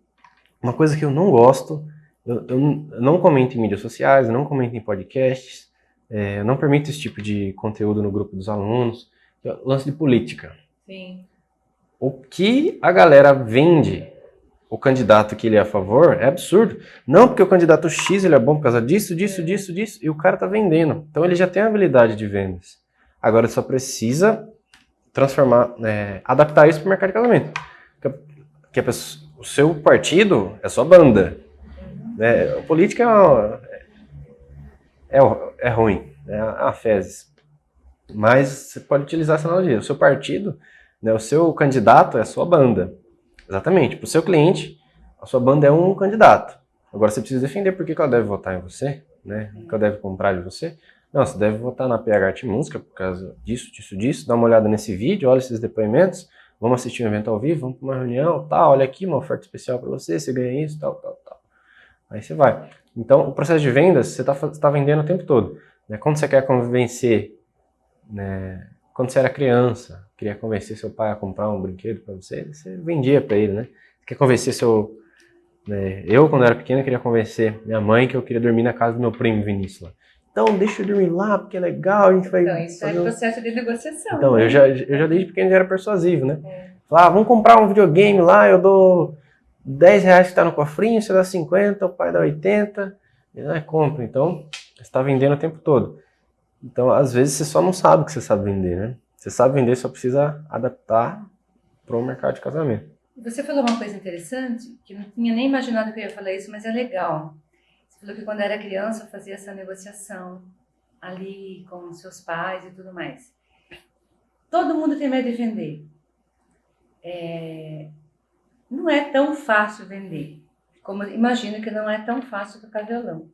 uma coisa que eu não gosto... Eu não comento em mídias sociais, eu não comento em podcasts, eu não permito esse tipo de conteúdo no grupo dos alunos, que é o lance de política.
Sim.
O que a galera vende, o candidato que ele é a favor, é absurdo. Não porque o candidato X ele é bom por causa disso, e o cara tá vendendo. Então ele já tem a habilidade de vendas. Agora ele só precisa transformar, adaptar isso para o mercado de casamento. O seu partido é sua banda. A política é ruim, é uma fezes. Mas você pode utilizar essa analogia. O seu partido, né, o seu candidato é a sua banda. Exatamente. Para o seu cliente, a sua banda é um candidato. Agora você precisa defender por que ela deve votar em você, né? Por que ela deve comprar de você. Não, você deve votar na PH Arte Música por causa disso. Dá uma olhada nesse vídeo, olha esses depoimentos. Vamos assistir um evento ao vivo, vamos para uma reunião, tal. Olha aqui uma oferta especial para você ganha isso, tal. Aí você vai. Então, o processo de vendas, você está vendendo o tempo todo. Né? Quando você quer convencer, né? Quando você era criança, queria convencer seu pai a comprar um brinquedo para você vendia para ele, né? Você quer convencer eu, quando era pequeno, queria convencer minha mãe que eu queria dormir na casa do meu primo Vinícius lá. Então, deixa eu dormir lá, porque é legal, a gente vai...
Então, isso é processo de negociação.
Então,
né?
eu já desde pequeno já era persuasivo, né? Falar, vamos comprar um videogame lá, eu dou... R$10 que está no cofrinho, você dá 50, o pai dá 80, ele compra. Então, você está vendendo o tempo todo. Então, às vezes, você só não sabe que você sabe vender, né? Você sabe vender, só precisa adaptar para o mercado de casamento.
Você falou uma coisa interessante, que eu não tinha nem imaginado que eu ia falar isso, mas é legal. Você falou que quando era criança fazia essa negociação ali com seus pais e tudo mais. Todo mundo tem medo de vender. Não é tão fácil vender. Como imagino que não é tão fácil tocar violão.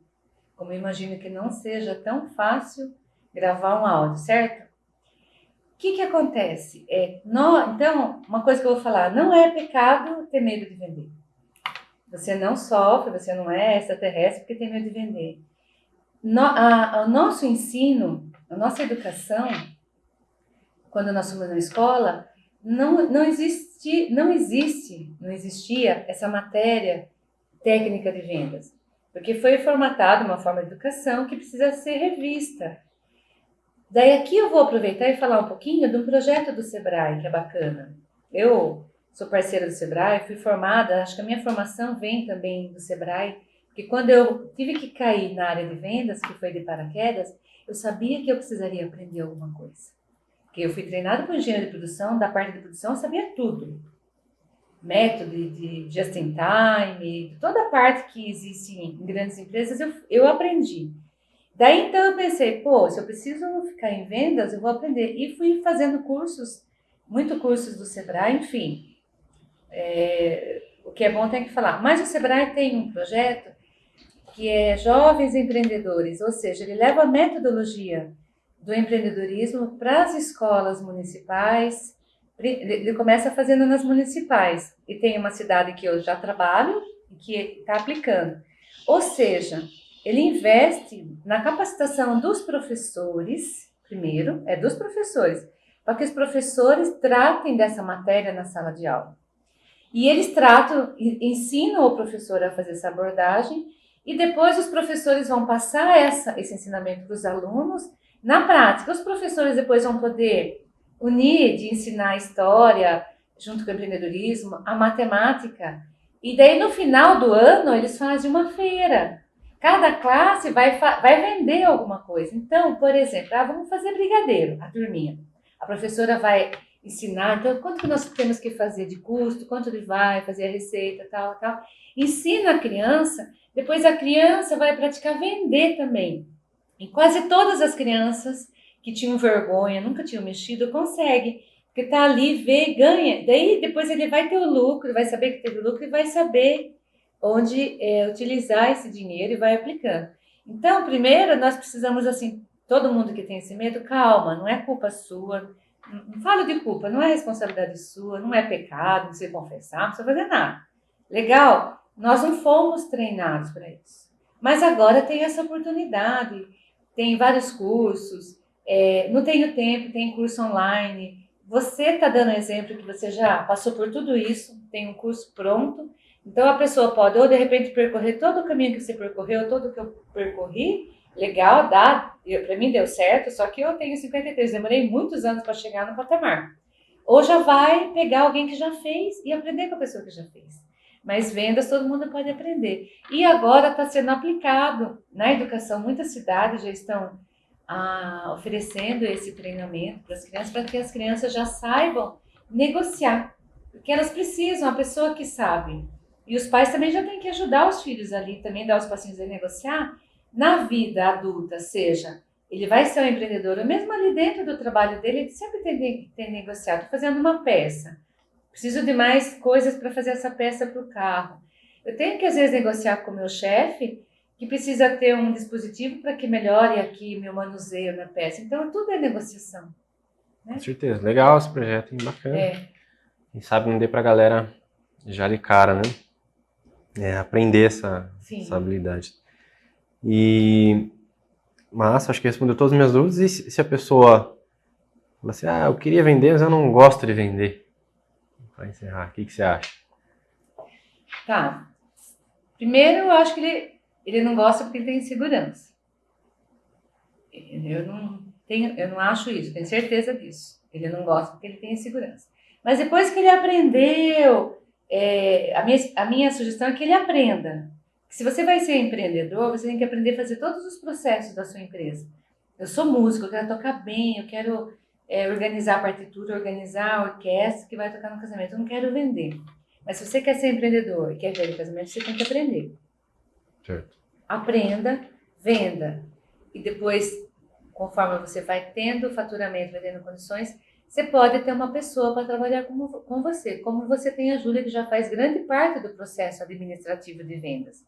Como imagino que não seja tão fácil gravar um áudio, certo? O que acontece? Então, uma coisa que eu vou falar, não é pecado ter medo de vender. Você não sofre, você não é extraterrestre porque tem medo de vender. O nosso ensino, a nossa educação, quando nós fomos na escola, não existia essa matéria técnica de vendas, porque foi formatada uma forma de educação que precisa ser revista. Daí aqui eu vou aproveitar e falar um pouquinho de um projeto do Sebrae, que é bacana. Eu sou parceira do Sebrae, fui formada, acho que a minha formação vem também do Sebrae, porque quando eu tive que cair na área de vendas, que foi de paraquedas, eu sabia que eu precisaria aprender alguma coisa. Porque eu fui treinada por engenheiro de produção, da parte de produção eu sabia tudo. Método de just in time, toda a parte que existe em grandes empresas eu aprendi. Daí então eu pensei, pô, se eu preciso ficar em vendas, eu vou aprender. E fui fazendo cursos, muito cursos do Sebrae, enfim. O que é bom tem que falar. Mas o Sebrae tem um projeto que é Jovens Empreendedores, ou seja, ele leva a metodologia do empreendedorismo para as escolas municipais. Ele começa fazendo nas municipais. E tem uma cidade que eu já trabalho e que está aplicando. Ou seja, ele investe na capacitação dos professores, primeiro, dos professores, para que os professores tratem dessa matéria na sala de aula. E eles ensinam o professor a fazer essa abordagem e depois os professores vão passar esse ensinamento para os alunos. Na prática, os professores depois vão poder unir, de ensinar a história, junto com o empreendedorismo, a matemática. E daí, no final do ano, eles fazem uma feira. Cada classe vai vender alguma coisa. Então, por exemplo, vamos fazer brigadeiro, a turminha. A professora vai ensinar, então, quanto que nós temos que fazer de custo, quanto ele vai fazer a receita, tal. Ensina a criança, depois a criança vai praticar vender também. E quase todas as crianças que tinham vergonha, nunca tinham mexido, conseguem. Porque tá ali, vê, ganha. Daí, depois ele vai ter o lucro, vai saber que teve lucro e vai saber onde utilizar esse dinheiro e vai aplicando. Então, primeiro, nós precisamos, assim, todo mundo que tem esse medo, calma, não é culpa sua, não falo de culpa, não é responsabilidade sua, não é pecado, não precisa confessar, não precisa fazer nada. Legal? Nós não fomos treinados para isso. Mas agora tem essa oportunidade, tem vários cursos, não tenho tempo, tem curso online. Você está dando exemplo que você já passou por tudo isso, tem um curso pronto, então a pessoa pode, ou de repente, percorrer todo o caminho que você percorreu, todo o que eu percorri, legal, para mim deu certo, só que eu tenho 53, demorei muitos anos para chegar no patamar. Ou já vai pegar alguém que já fez e aprender com a pessoa que já fez. Mas vendas todo mundo pode aprender. E agora está sendo aplicado na educação, muitas cidades já estão oferecendo esse treinamento para que as crianças já saibam negociar. Porque elas precisam, a pessoa que sabe. E os pais também já têm que ajudar os filhos ali, também dar os passinhos a negociar. Na vida adulta, seja, ele vai ser um empreendedor, ou mesmo ali dentro do trabalho dele, ele sempre tem que negociar. Estou fazendo uma peça, preciso de mais coisas para fazer essa peça para o carro. Eu tenho que, às vezes, negociar com o meu chefe, que precisa ter um dispositivo para que melhore aqui meu manuseio na peça. Então, tudo é negociação. Né?
Com certeza. Legal esse projeto, hein? Bacana. Quem sabe não dê para a galera já de cara, né? Aprender essa habilidade. Mas acho que respondeu todas as minhas dúvidas. E se a pessoa fala assim, eu queria vender, mas eu não gosto de vender? Para encerrar, o que você acha?
Tá. Primeiro, eu acho que ele não gosta porque ele tem insegurança. Eu não acho isso, tenho certeza disso. Ele não gosta porque ele tem insegurança. Mas depois que ele aprendeu, a minha sugestão é que ele aprenda. Se você vai ser empreendedor, você tem que aprender a fazer todos os processos da sua empresa. Eu sou músico, eu quero tocar bem, eu quero organizar a partitura, organizar a orquestra que vai tocar no casamento. Eu não quero vender. Mas se você quer ser empreendedor e quer ver no casamento, você tem que aprender.
Certo.
Aprenda, venda. E depois, conforme você vai tendo faturamento, vai tendo condições, você pode ter uma pessoa para trabalhar com você. Como você tem a Júlia, que já faz grande parte do processo administrativo de vendas.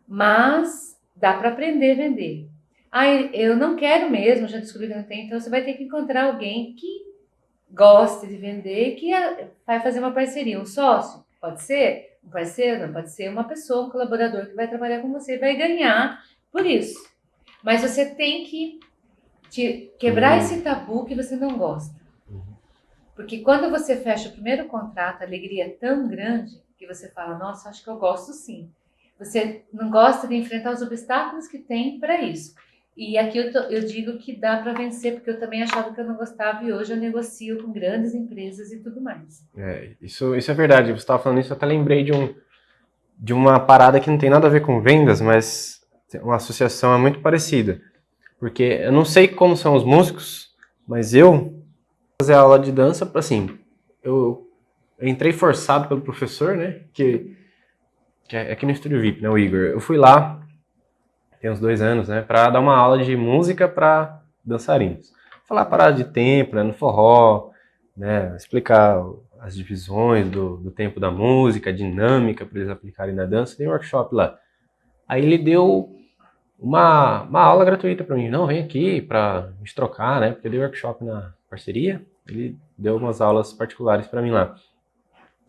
Mas dá para aprender a vender. Eu não quero mesmo, já descobri que não tem, então você vai ter que encontrar alguém que goste de vender, que vai fazer uma parceria, um sócio, pode ser, um parceiro, não, pode ser uma pessoa, um colaborador que vai trabalhar com você e vai ganhar por isso. Mas você tem que quebrar esse tabu que você não gosta. Porque quando você fecha o primeiro contrato, a alegria é tão grande que você fala, nossa, acho que eu gosto sim. Você não gosta de enfrentar os obstáculos que tem para isso. E aqui eu digo que dá para vencer, porque eu também achava que eu não gostava e hoje eu negocio com grandes empresas e tudo mais.
Isso é verdade. Você estava falando isso, eu até lembrei de uma parada que não tem nada a ver com vendas, mas uma associação é muito parecida. Porque eu não sei como são os músicos, mas eu fazer aula de dança, assim, eu entrei forçado pelo professor, né, que é aqui no Estúdio VIP, né, o Igor. Eu fui lá, tem uns 2 anos, né, para dar uma aula de música para dançarinos. Falar parada de tempo, né, no forró, né, explicar as divisões do tempo da música, a dinâmica para eles aplicarem na dança. Tem um workshop lá. Aí ele deu uma aula gratuita para mim. Não, vem aqui para a gente trocar, né, porque eu dei workshop na parceria. Ele deu umas aulas particulares para mim lá.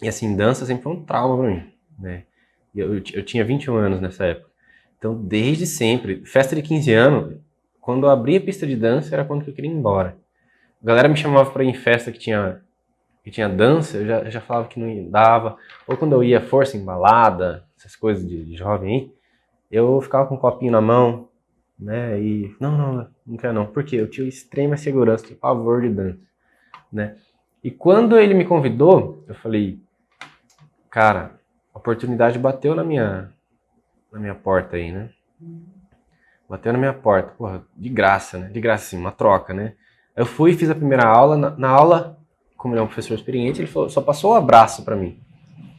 E assim, dança sempre foi um trauma para mim, né? Eu tinha 21 anos nessa época. Então, desde sempre, festa de 15 anos, quando eu abria a pista de dança, era quando eu queria ir embora. A galera me chamava para ir em festa que tinha dança, eu já falava que não dava. Ou quando eu ia força em balada, essas coisas de jovem aí, eu ficava com um copinho na mão, né? E não quero não. Por quê? Eu tinha extrema segurança, tinha pavor de dança, né? E quando ele me convidou, eu falei, cara, a oportunidade bateu na minha porta aí, né? Bateu na minha porta, porra, de graça, né? De graça, assim, uma troca, né? Eu fui e fiz a primeira aula. Na aula, como ele é um professor experiente, ele falou, só passou o abraço pra mim.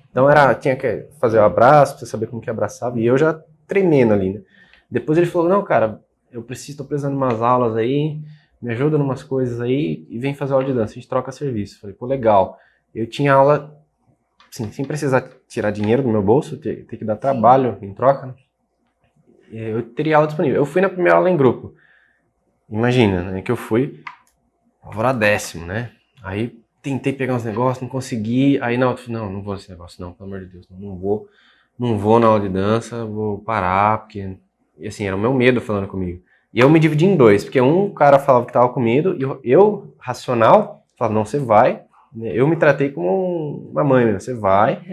Então tinha que fazer o abraço, pra você saber como que abraçava, e eu já tremendo ali, né? Depois ele falou, não, cara, tô precisando de umas aulas aí, me ajuda em umas coisas aí, e vem fazer aula de dança, a gente troca serviço. Falei, pô, legal. Eu tinha aula, assim, sem precisar tirar dinheiro do meu bolso, ter que dar trabalho em troca, né? Eu teria aula disponível. Eu fui na primeira aula em grupo. Imagina, né, que eu fui alvoradécimo, né? Aí tentei pegar uns negócios, não consegui. Aí na outra, não vou nesse negócio, não, pelo amor de Deus, não vou na aula de dança, vou parar, porque, e assim, era o meu medo falando comigo. E eu me dividi em dois, porque um cara falava que tava com medo, e eu racional, falava, não, você vai. Eu me tratei como uma mãe, né? Você vai.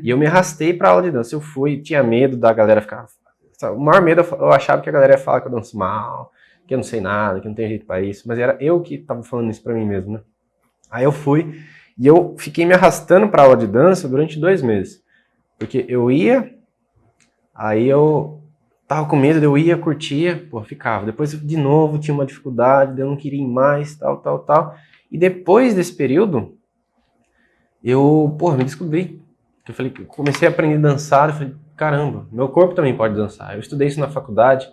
E eu me arrastei pra aula de dança. Eu fui, tinha medo da galera ficar... O maior medo, eu achava que a galera ia falar que eu danço mal, que eu não sei nada, que não tem jeito pra isso. Mas era eu que tava falando isso pra mim mesmo, né? Aí eu fui, e eu fiquei me arrastando pra aula de dança durante 2 meses. Porque eu ia, aí eu tava com medo, eu ia, curtia, pô, ficava. Depois, de novo, tinha uma dificuldade, eu não queria ir mais, tal. E depois desse período, eu, me descobri. Eu falei, eu comecei a aprender a dançar, eu falei, caramba, meu corpo também pode dançar. Eu estudei isso na faculdade,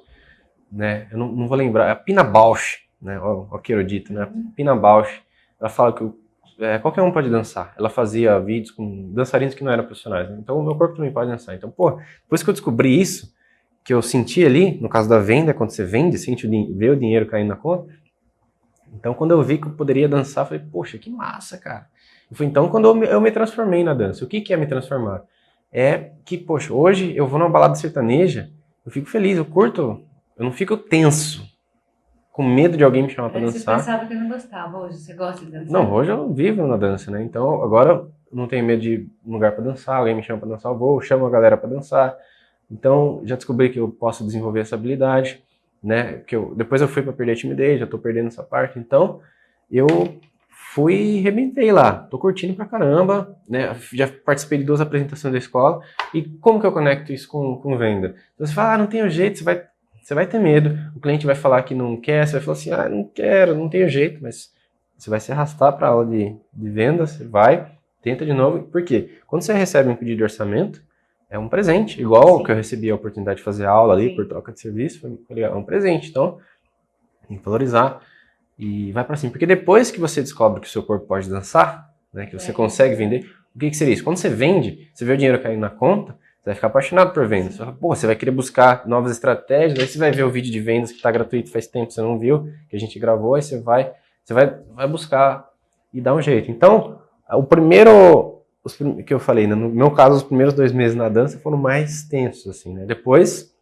né? Eu não vou lembrar, é a Pina Bausch, né? O que erudito, né? Pina Bausch, ela fala que qualquer um pode dançar. Ela fazia vídeos com dançarinos que não eram profissionais, né? Então o meu corpo também pode dançar. Então, depois que eu descobri isso, que eu senti ali, no caso da venda, quando você vende, vê o dinheiro caindo na conta. Então, quando eu vi que eu poderia dançar, eu falei, poxa, que massa, cara. E foi então quando eu me transformei na dança. O que é me transformar? É que, poxa, hoje eu vou numa balada sertaneja, eu fico feliz, eu curto, eu não fico tenso, com medo de alguém me chamar pra dançar.
Você pensava que não gostava, hoje você gosta de dançar?
Não, hoje eu vivo na dança, né? Então agora eu não tenho medo de ir num lugar pra dançar, alguém me chama pra dançar, eu chamo a galera pra dançar. Então já descobri que eu posso desenvolver essa habilidade, né? Depois eu fui pra perder a timidez, já tô perdendo essa parte, então eu fui e rebentei lá, tô curtindo pra caramba, né? Já participei de 2 apresentações da escola. E como que eu conecto isso com venda? Então você fala, não tem jeito, você vai ter medo, o cliente vai falar que não quer, você vai falar assim, não quero, não tenho jeito, mas você vai se arrastar para a aula de venda, você vai, tenta de novo. Por quê? Quando você recebe um pedido de orçamento, é um presente, igual o que eu recebi a oportunidade de fazer aula ali, por troca de serviço, foi legal, é um presente, então tem que valorizar e vai para cima. Porque depois que você descobre que o seu corpo pode dançar, né, que você consegue vender, o que seria isso? Quando você vende, você vê o dinheiro caindo na conta, você vai ficar apaixonado por vendas. Você vai querer buscar novas estratégias, aí você vai ver o vídeo de vendas que está gratuito faz tempo, você não viu, que a gente gravou, aí você vai buscar e dar um jeito. Então, o primeiro, que eu falei, né, no meu caso, os primeiros 2 meses na dança foram mais tensos, assim, né? Depois,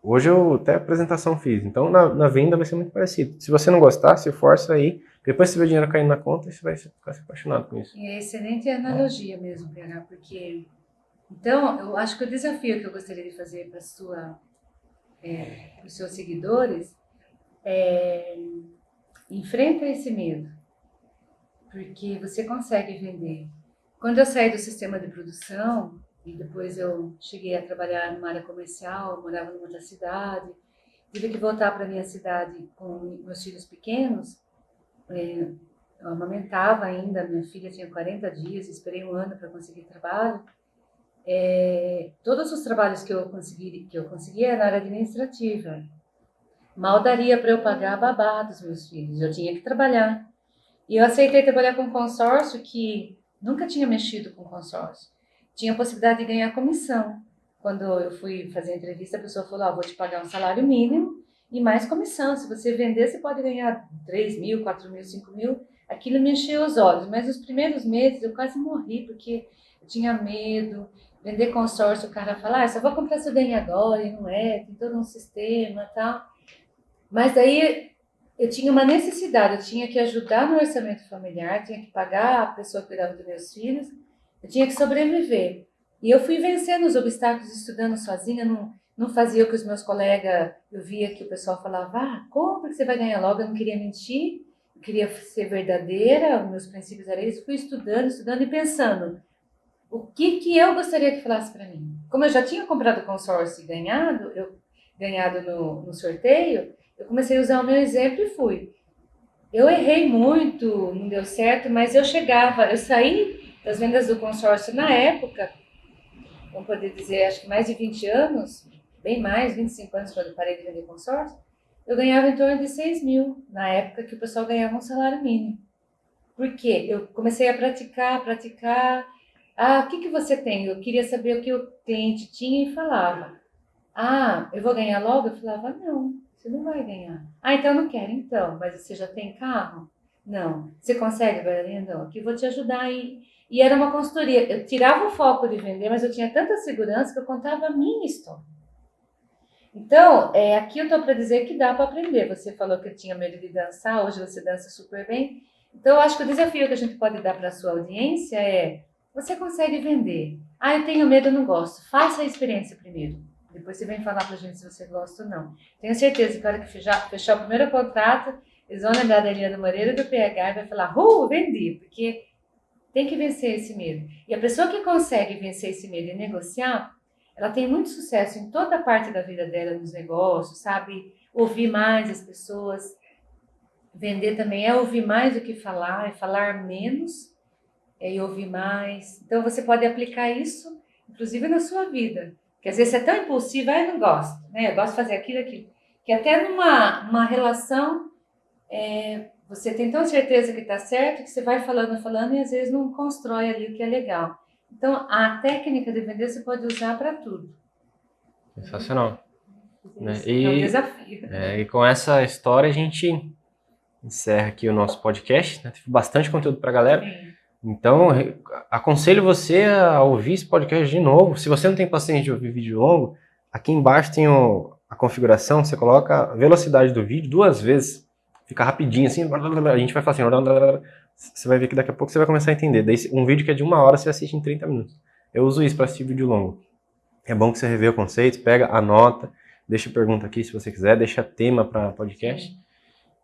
hoje eu até apresentação fiz, então na venda vai ser muito parecido. Se você não gostar, se força aí, depois você vê o dinheiro caindo na conta e você vai ficar apaixonado com isso.
E é excelente analogia mesmo, PH, porque... Então, eu acho que o desafio que eu gostaria de fazer para os seus seguidores é enfrenta esse medo, porque você consegue vender. Quando eu saí do sistema de produção e depois eu cheguei a trabalhar numa área comercial, eu morava numa outra cidade, tive que voltar para minha cidade com meus filhos pequenos, eu amamentava ainda, minha filha tinha 40 dias, esperei 1 ano para conseguir trabalho. Todos os trabalhos que eu conseguia era na área administrativa. Mal daria para eu pagar a babá dos meus filhos, eu tinha que trabalhar. E eu aceitei trabalhar com um consórcio que nunca tinha mexido com consórcio. Tinha a possibilidade de ganhar comissão. Quando eu fui fazer a entrevista, a pessoa falou, vou te pagar um salário mínimo e mais comissão. Se você vender, você pode ganhar 3 mil, 4 mil, 5 mil. Aquilo me encheu os olhos, mas nos primeiros meses eu quase morri, porque eu tinha medo. Vender consórcio, o cara fala, só vou comprar seu bem agora, e não é, tem todo um sistema e tal. Mas aí eu tinha uma necessidade, eu tinha que ajudar no orçamento familiar, tinha que pagar a pessoa que cuidava dos meus filhos, eu tinha que sobreviver. E eu fui vencendo os obstáculos estudando sozinha, não fazia o que os meus colegas, eu via que o pessoal falava, compra que você vai ganhar logo, eu não queria mentir, eu queria ser verdadeira, os meus princípios eram esses, fui estudando e pensando, o que eu gostaria que falasse para mim? Como eu já tinha comprado o consórcio e ganhado no sorteio, eu comecei a usar o meu exemplo e fui. Eu errei muito, não deu certo, mas eu saí das vendas do consórcio na época, vamos poder dizer, acho que mais de 20 anos, bem mais, 25 anos quando eu parei de vender consórcio, eu ganhava em torno de 6 mil, na época que o pessoal ganhava um salário mínimo. Por quê? Eu comecei a praticar, o que você tem? Eu queria saber o que o cliente tinha e falava. Eu vou ganhar logo? Eu falava, não, você não vai ganhar. Então eu não quero, então. Mas você já tem carro? Não. Você consegue, bailarina? Não. Aqui eu vou te ajudar aí. E era uma consultoria. Eu tirava o foco de vender, mas eu tinha tanta segurança que eu contava a minha história. Então, aqui eu estou para dizer que dá para aprender. Você falou que eu tinha medo de dançar, hoje você dança super bem. Então, eu acho que o desafio que a gente pode dar para a sua audiência é: você consegue vender? Eu tenho medo, eu não gosto. Faça a experiência primeiro. Depois você vem falar pra gente se você gosta ou não. Tenho certeza que a hora que fechar o primeiro contrato, eles vão lembrar da Eliana Moreira do PH e vai falar, vendi, porque tem que vencer esse medo. E a pessoa que consegue vencer esse medo e negociar, ela tem muito sucesso em toda a parte da vida dela, nos negócios, sabe? Ouvir mais as pessoas. Vender também é ouvir mais do que falar, é falar menos e ouvir mais. Então você pode aplicar isso, inclusive na sua vida. Porque às vezes você é tão impulsiva, eu não gosto, né? Eu gosto de fazer aquilo. Que até numa relação, você tem tão certeza que está certo, que você vai falando e às vezes não constrói ali o que é legal. Então, a técnica de vender você pode usar para tudo.
Sensacional. Né?
É um desafio.
E com essa história a gente encerra aqui o nosso podcast. Né? Teve bastante conteúdo para a galera. Sim. Então, aconselho você a ouvir esse podcast de novo. Se você não tem paciência de ouvir vídeo longo, aqui embaixo tem a configuração, você coloca a velocidade do vídeo 2 vezes, fica rapidinho assim, a gente vai falar assim, você vai ver que daqui a pouco você vai começar a entender. Daí um vídeo que é de 1 hora, você assiste em 30 minutos. Eu uso isso para assistir vídeo longo. É bom que você revê o conceito, pega, anota, deixa pergunta aqui se você quiser, deixa tema para podcast.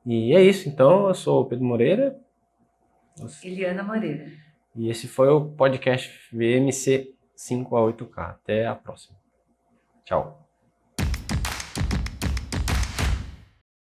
E é isso, então, eu sou o Pedro Moreira.
Eliana Moreira.
E esse foi o podcast VMC 5 a 8K. Até a próxima. Tchau.